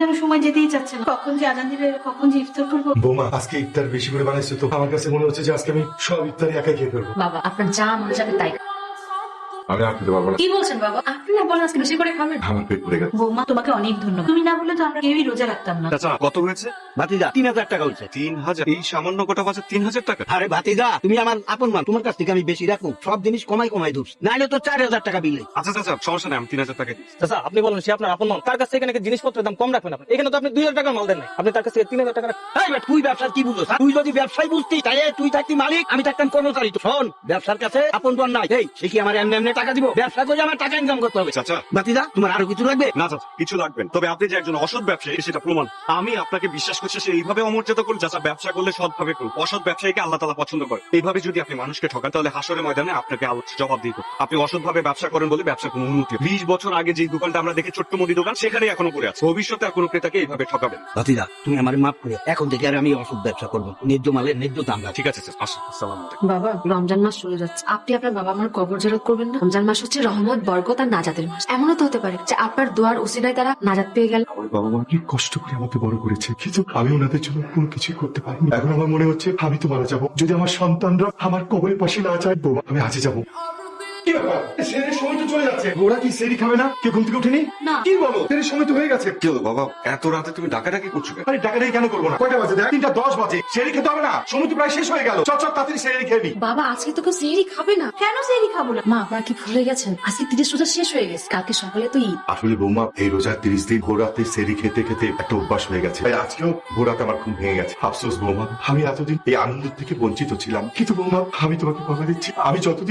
যেন সময় যেতেই চাচ্ছে না, কখন যে আজান দিবে, কখন যে ইফতার করবো। বৌমা আজকে ইফতার বেশি করে বানাইছো তো, আমার কাছে মনে হচ্ছে যে আজকে আমি সব ইফতারি একাই খেয়ে ফেলবো। বাবা আপনার যা মনে যাবে তাই। আমি আর খেতে পারবো না, কি বলছেন বাবা? আপনি না বলেন আজকে বেশি করে খাবেন। আমার পেট ভরে গেছে। বৌমা তোমাকে অনেক ধন্যবাদ, তুমি না বললে তো আমরা কেউই রোজা রাখতাম না। চাচা কত হয়েছে? ভাতিজা 3000 টাকা হচ্ছে। 3000? এই সামান্য কটা বাজে 3000 টাকা? আরে ভাতিজা তুমি আমার আপন মান, তোমার কাছ থেকে আমি বেশি রাখবো, সব জিনিস কমাই কমাই দুস, নাইলে তো 4000 টাকা বিল। আচ্ছা চাচা সমস্যা নেই, আমি 3000 টাকা দিচ্ছি। চাচা আপনি বলেন সে আপনার আপন মাল, তার কাছ থেকে নাকি জিনিসপত্রের দাম কম রাখবেন আপনি? এখানে তো আপনি 2000 টাকার মাল দেন নাই, আপনি তার কাছ থেকে 3000 টাকা এই বেটা, তুই ব্যবসার কি বুঝছ? তুই যদি ব্যবসায় বুঝতি তাই তুই থাকতি মালিক, আমি থাকতাম কর্মচারী। তো শোন, ব্যবসার কাছে আপন জন নাই। এই সে কি আমার এমনি এমনি টাকা দিব? ব্যবসা করে আমার টাকা ইনকাম করতে হবে। চাচা ভাতিজা তোমার আরো কিছু লাগবে? না চাচা কিছু লাগবে না। তবে আপনি যে একজন অসৎ ব্যবসায়ী সেটা প্রমাণ। আমি আপনাকে বিশ্বাস করছি, সে এইভাবে অমর্যাদা করুন। চাচা ব্যবসা করলে সৎভাবে করুন, অসৎ ব্যবসায়ীকে আল্লাহ তাআলা পছন্দ করে। এইভাবে যদি আপনি মানুষকে ঠকান তাহলে হাসরের ময়দানে আপনাকে আল্লাহ জবাব দিতে। আপনি অসৎভাবে ব্যবসা করেন বলে ব্যবসা কোনো উন্নতি। 20 বছর আগে যে দোকানটা আমরা দেখে ছোট্ট মুদি দোকান, সেখানেই এখনো পড়ে আছে। ভবিষ্যতে আর কোনো ক্রেতাকে এইভাবে ঠকাবেন। ভাতিজা তুমি আমার মাফ করে, এখন থেকে আর আমি অসৎ ব্যবসা করবো, ন্যায্য মালের ন্যায্য দাম রাখি। ঠিক আছে স্যার, আসুন। আসসালামু আলাইকুম। বাবা রমজান মাস চলে যাচ্ছে, আপনি আপনার বাবা মার কবর জিয়ারত করবেন না? রমজান মাস হচ্ছে রহমত, বরকত আর নাজাতের মাস। এমনও তো হতে পারে যে আপনার দোয়ার উসিলায় তারা নাজাত পেয়ে গেল। আমার বাবা মা অনেক কষ্ট করে আমাকে বড় করেছে, কিন্তু আমি ওনাদের জন্য কোনো কিছুই করতে পারিনি। এখন আমার মনে হচ্ছে আমি তো মারা যাবো যদি আমার সন্তানরা আমার কবরের পাশে না যায়। বৌমা আমি আজই যাবো। কি ব্যাপার? সেরের সময় তো চলে যাচ্ছে, ওরা কি সেরি খাবে না? কেউ ঘুম থেকে উঠেনি? না। কি বলো, সেরের সময় তো হয়ে গেছে। কি হলো বাবা, এত রাতে তুমি ডাকাডাকি করছো কেন? আরে টাকাটাই কেন করবো না? কয়টা বাজে দেখ, 3:10 বাজে। সেরি খেতে হবে না? সময় তো প্রায় শেষ হয়ে গেল। চল চল তাড়াতাড়ি সেরি খেয়ে নি। বাবা আজকে তো কেউ সেহরি খাবে না। কেন সেরি খাবো না? মা আপনারা কি ভুলে গেছেন আজকে 30 রোজা শেষ হয়ে গেছে, কালকে সকালে তো ঈদ। আসলে বৌমা এই রোজার 30 দিন ভোর রাতে সেরি খেতে খেতে একটা অভ্যাস হয়ে গেছে, তাই আজকেও ভোর রাতে আমার ঘুম ভেঙে গেছে। আফসোস বৌমা, আমি এতদিন এই আনন্দ থেকে বঞ্চিত ছিলাম। কিন্তু বৌমা আমি তোমাকে কথা দিচ্ছি, আমি যতদিন